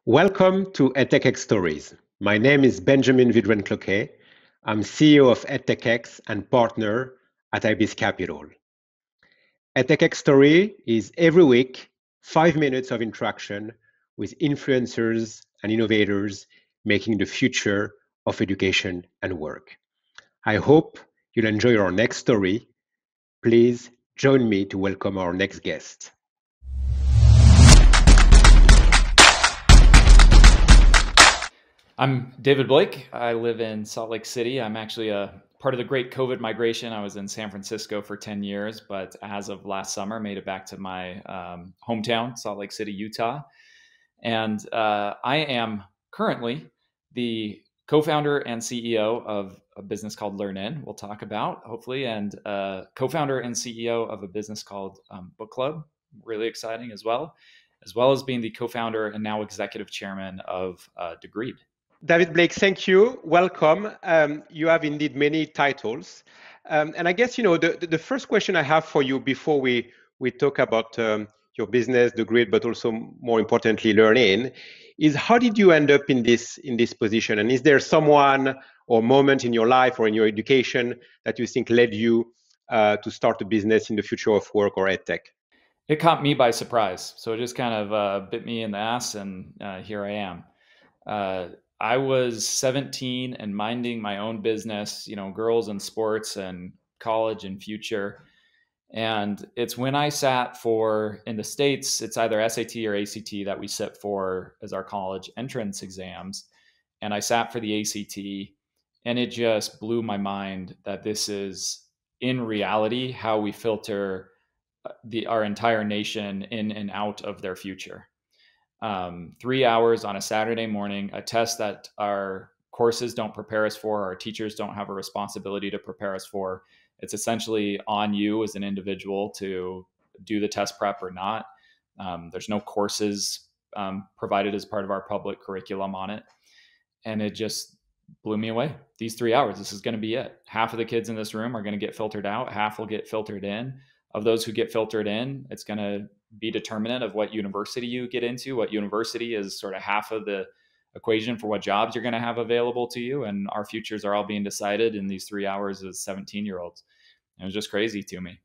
Welcome to EdTechX Stories. My name is Benjamin Vidren-Cloquet. I'm CEO of EdTechX and partner at IBIS Capital. EdTechX Story is every week 5 minutes of interaction with influencers and innovators making the future of education and work. I hope you'll enjoy our next story. Please join me to welcome our next guest. I'm David Blake. I live in Salt Lake City. I'm actually a part of the great COVID migration. I was in San Francisco for 10 years, but as of last summer, made it back to my hometown, Salt Lake City, Utah. And I am currently the co-founder and CEO of a business called LearnIn, we'll talk about, hopefully, and co-founder and CEO of a business called Book Club, really exciting as well as being the co-founder and now executive chairman of Degreed. David Blake, thank you. Welcome. You have indeed many titles. And I guess, the first question I have for you before we talk about your business, Degreed, but also more importantly, LearnIn, is how did you end up in this position? And is there someone or moment in your life or in your education that you think led you to start a business in the future of work or EdTech? It caught me by surprise. So it just kind of bit me in the ass, and here I am. I was 17 and minding my own business, girls and sports and college and future. And it's when I sat for, in the States, it's either SAT or ACT that we sit for as our college entrance exams. And I sat for the ACT, and it just blew my mind that this is in reality how we filter our entire nation in and out of their future. 3 hours on a Saturday morning, a test that our courses don't prepare us for, our teachers don't have a responsibility to prepare us for. It's essentially on you as an individual to do the test prep or not. There's no courses provided as part of our public curriculum on it. And it just blew me away. These 3 hours, this is going to be it. Half of the kids in this room are going to get filtered out. Half will get filtered in. Of those who get filtered in, it's going to be determinant of what university you get into. What university is sort of half of the equation for what jobs you're going to have available to you. And our futures are all being decided in these 3 hours as 17-year-olds. It was just crazy to me.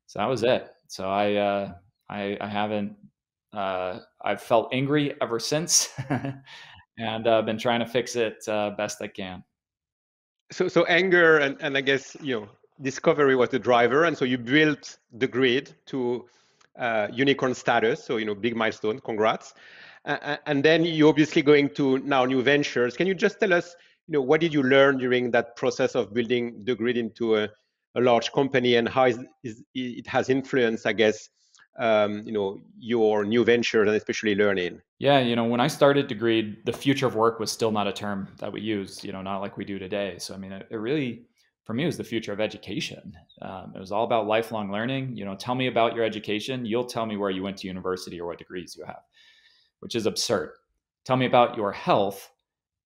So that was it. So I haven't, I've felt angry ever since and been trying to fix it best I can. So anger and I guess, discovery was the driver. And so you built Degreed to unicorn status. So, big milestone, congrats. And then you're obviously going to now new ventures. Can you just tell us, what did you learn during that process of building Degreed into a large company, and how it has influenced, I guess, your new ventures and especially LearnIn? Yeah, when I started Degreed, the future of work was still not a term that we used, not like we do today. So, I mean, it really, for me, it was the future of education. It was all about lifelong learning. Tell me about your education. You'll tell me where you went to university or what degrees you have, which is absurd. Tell me about your health,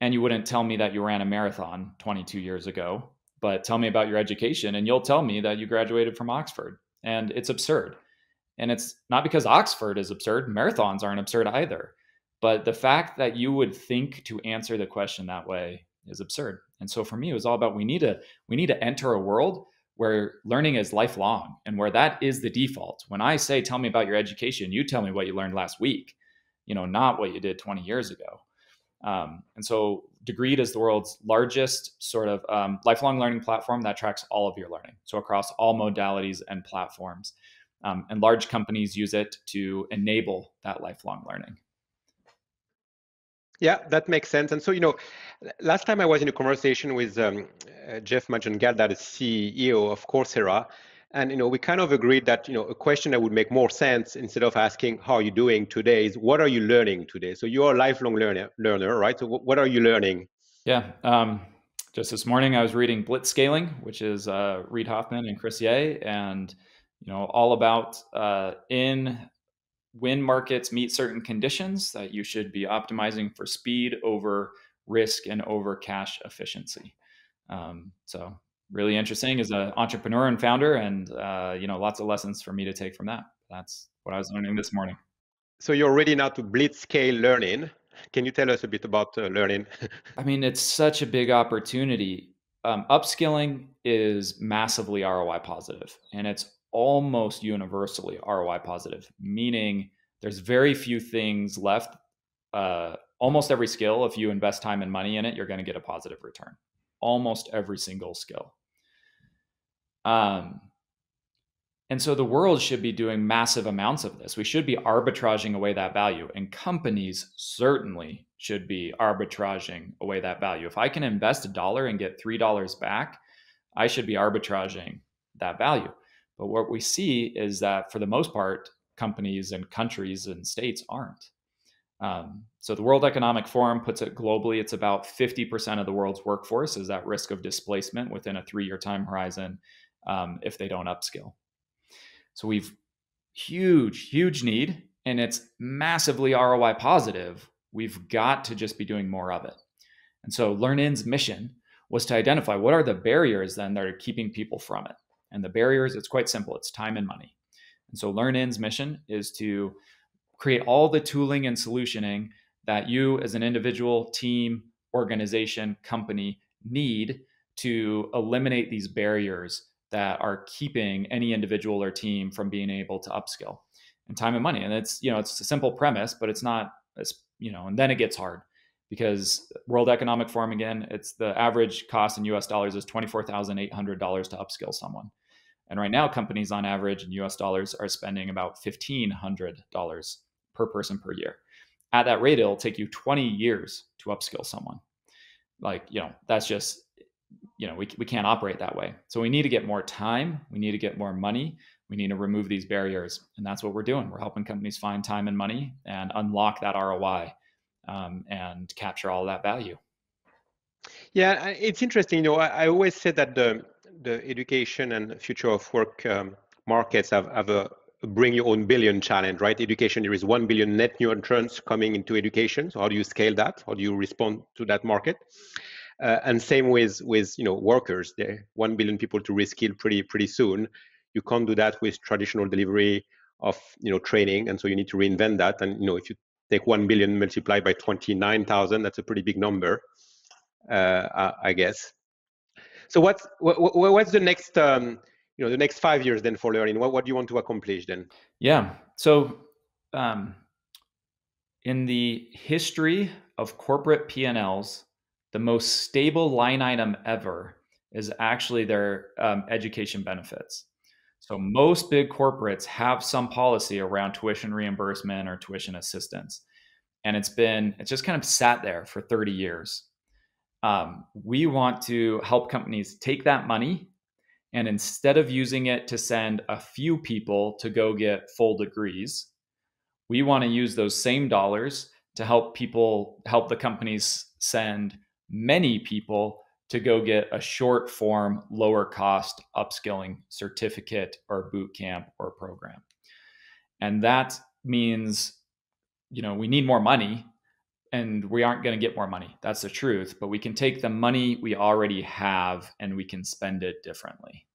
and you wouldn't tell me that you ran a marathon 22 years ago. But tell me about your education, and you'll tell me that you graduated from Oxford. And it's absurd. And it's not because Oxford is absurd. Marathons aren't absurd either. But the fact that you would think to answer the question that way is absurd. And so for me, it was all about we need to enter a world where learning is lifelong and where that is the default. When I say, tell me about your education, you tell me what you learned last week, not what you did 20 years ago. And so Degreed is the world's largest sort of lifelong learning platform that tracks all of your learning. So across all modalities and platforms. And large companies use it to enable that lifelong learning. Yeah, that makes sense. And so, last time I was in a conversation with Jeff Majangal, the CEO of Coursera, and we kind of agreed that a question that would make more sense instead of asking how are you doing today is what are you learning today? So you're a lifelong learner, right? So what are you learning? Yeah, just this morning I was reading Blitzscaling, which is Reid Hoffman and Chris Ye, and all about when markets meet certain conditions that you should be optimizing for speed over risk and over cash efficiency. So really interesting as an entrepreneur and founder, and lots of lessons for me to take from that. That's what I was learning this morning. So you're ready now to blitzscale learning. Can you tell us a bit about learning? I mean, it's such a big opportunity. Upskilling is massively ROI positive, and it's almost universally ROI positive, meaning there's very few things left. Almost every skill, if you invest time and money in it, you're going to get a positive return. Almost every single skill. Um, And so the world should be doing massive amounts of this. We should be arbitraging away that value. And companies certainly should be arbitraging away that value. If I can invest $1 and get $3 back, I should be arbitraging that value. But what we see is that for the most part, companies and countries and states aren't. So the World Economic Forum puts it globally, it's about 50% of the world's workforce is at risk of displacement within a 3-year time horizon if they don't upskill. So we've huge need, and it's massively ROI positive. We've got to just be doing more of it. And so LearnIn's mission was to identify what are the barriers then that are keeping people from it. And the barriers, it's quite simple. It's time and money. And so LearnIn's mission is to create all the tooling and solutioning that you as an individual, team, organization, company need to eliminate these barriers that are keeping any individual or team from being able to upskill and time and money. And it's, it's a simple premise, but it's not, and then it gets hard because World Economic Forum, again, it's the average cost in US dollars is $24,800 to upskill someone. And right now, companies on average in US dollars are spending about $1,500 per person per year. At that rate, it'll take you 20 years to upskill someone. That's just, we can't operate that way. So we need to get more time. We need to get more money. We need to remove these barriers. And that's what we're doing. We're helping companies find time and money and unlock that ROI and capture all that value. Yeah, it's interesting. I always say that the education and future of work markets have a bring your own billion challenge, right? Education, there is 1 billion net new entrants coming into education. So how do you scale that? How do you respond to that market? And same with workers. There are 1 billion people to reskill pretty soon. You can't do that with traditional delivery of training, and so you need to reinvent that. And if you take 1 billion multiplied by 29,000, that's a pretty big number. I guess. So what's the next the next 5 years then for learning? What do you want to accomplish then? Yeah. So in the history of corporate P&Ls, the most stable line item ever is actually their education benefits. So most big corporates have some policy around tuition reimbursement or tuition assistance, and it's just kind of sat there for 30 years. We want to help companies take that money and instead of using it to send a few people to go get full degrees, we want to use those same dollars to help the companies send many people to go get a short form, lower cost upskilling certificate or boot camp or program. And that means, we need more money and we aren't going to get more money. That's the truth. But we can take the money we already have and we can spend it differently.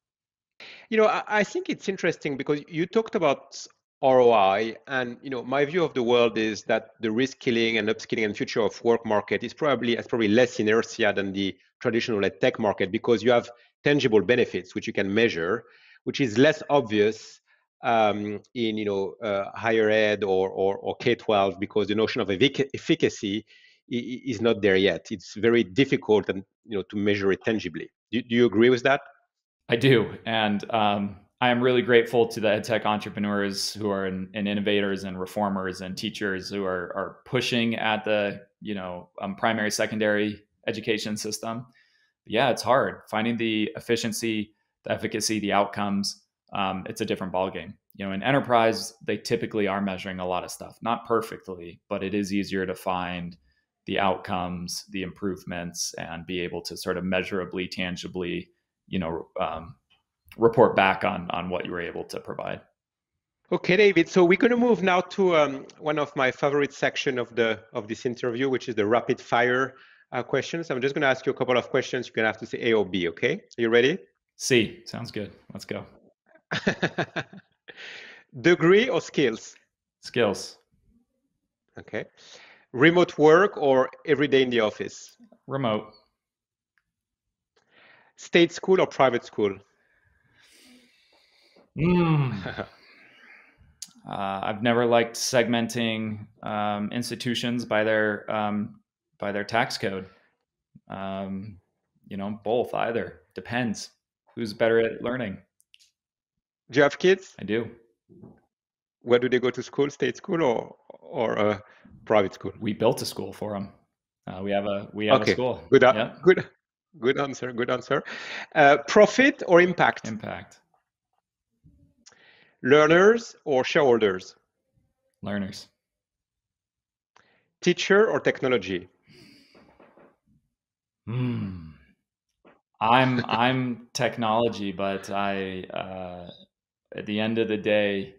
I think it's interesting because you talked about ROI, and my view of the world is that the reskilling and upskilling and future of work market has probably less inertia than the traditional tech market because you have tangible benefits which you can measure, which is less obvious in higher ed or K-12 because the notion of efficacy is not there yet. It's very difficult and to measure it tangibly. Do you agree with that? I do. And I am really grateful to the EdTech entrepreneurs who are and innovators and reformers and teachers who are pushing at the primary, secondary education system. But yeah, it's hard finding the efficiency, the efficacy, the outcomes. It's a different ballgame. In enterprise, they typically are measuring a lot of stuff, not perfectly, but it is easier to find the outcomes, the improvements, and be able to sort of measurably, tangibly report back on what you were able to provide. Okay, David. So we're going to move now to one of my favorite section of this interview, which is the rapid fire questions. I'm just going to ask you a couple of questions. You're going to have to say A or B. Okay? Are you ready? C. Sounds good. Let's go. Degree or skills? Skills. Okay. Remote work or every day in the office? Remote. State school or private school? I've never liked segmenting institutions by their tax code. Both either depends. Who's better at learning? Do you have kids? I do. Where do they go to school? State school or private school? We built a school for them. We have a Okay, school. good, Yep. good answer. Good answer. Profit or impact? Impact. Learners or shareholders? Learners. Teacher or technology? I'm technology, but at the end of the day,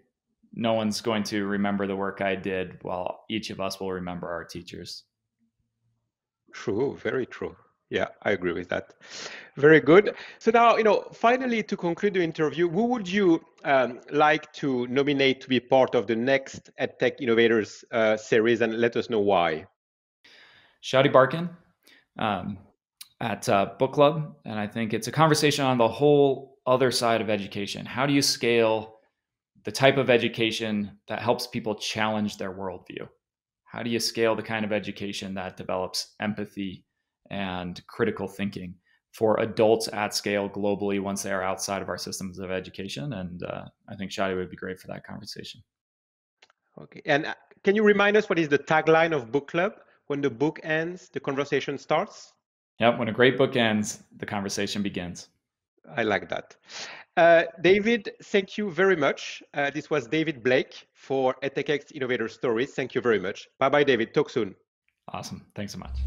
no one's going to remember the work I did, while each of us will remember our teachers. True, very true. Yeah, I agree with that. Very good. So now, finally, to conclude the interview, who would you like to nominate to be part of the next EdTech Innovators series, and let us know why? Shadi Barkin at Book Club, and I think it's a conversation on the whole other side of education. How do you scale the type of education that helps people challenge their worldview? How do you scale the kind of education that develops empathy and critical thinking for adults at scale globally once they are outside of our systems of education? And I think Shadi would be great for that conversation. Okay. And can you remind us what is the tagline of Book Club? When the book ends, the conversation starts? Yep. When a great book ends, the conversation begins. I like that. David, thank you very much. This was David Blake for EdTechX Innovator Stories. Thank you very much. Bye-bye, David. Talk soon. Awesome. Thanks so much.